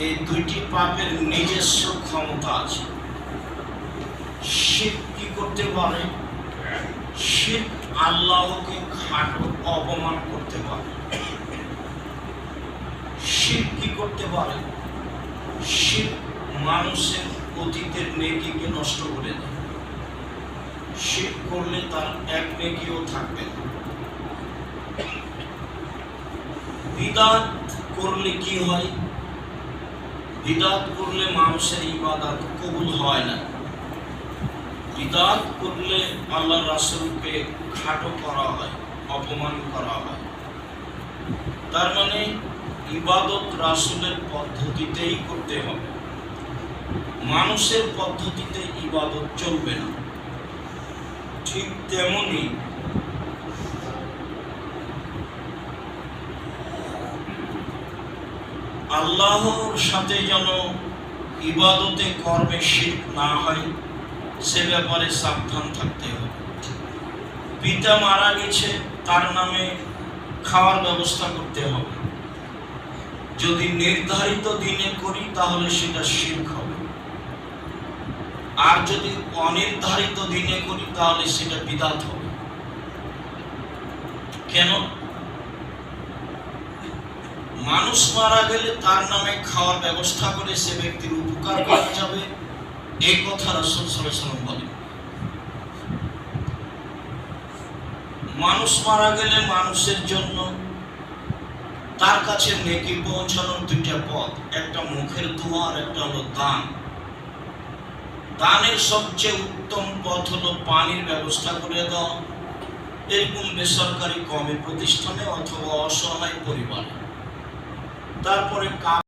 এই দুইটি পাপের নিজস্ব ক্ষমতা আছে। শিরক কি করতে পারে? শিরক আল্লাহকে খাটো অপমান করতে পারে। শিরক কি করতে পারে? শিরক মানুষের অতীতের নেকিকে নষ্ট করে দেয়। শিরক করলে তার এক নেকিও থাকবে না। বিদআত করলে কি হয়? বিদআত করলে মানুষের ইবাদত কবুল হয় না। বিদআত করলে আল্লাহ রাসূলকে খাটো করা হয়, অপমান করা হয়। তার মানে ইবাদত রাসূলের পদ্ধতিতেই করতে হবে, মানুষের পদ্ধতিতে ইবাদত চলবে না। ঠিক তেমনি আল্লাহর সাথে যেন ইবাদতে কর্মে শিরক না হয়, সে ব্যাপারে সাবধান থাকতে হবে। পিতা মারা গেছে, তার নামে খাওয়ার ব্যবস্থা করতে হবে। যদি নির্ধারিত দিনে করি তাহলে সেটা শিরক হবে, আর যদি অনির্ধারিত দিনে করি তাহলে সেটা বিদআত হবে। কেন? মানুষ মারা গেলে তার নামে খাওয়ার ব্যবস্থা করে সে ব্যক্তির উপকার করা যাবে, এই কথা রাসূল সাল্লাল্লাহু আলাইহি ওয়াসাল্লাম বলেন। মানুষ মারা গেলে মানুষের জন্য তার কাছে নেকি পৌঁছানোর দুইটা পথ, একটা মুখের দোয়া আর একটা হলো দান। দানের সবচেয়ে উত্তম পথ হলো পানির ব্যবস্থা করে দেওয়া, এরকম বেসরকারি কওমি প্রতিষ্ঠানে অথবা অসহায় পরিবারে। তারপরে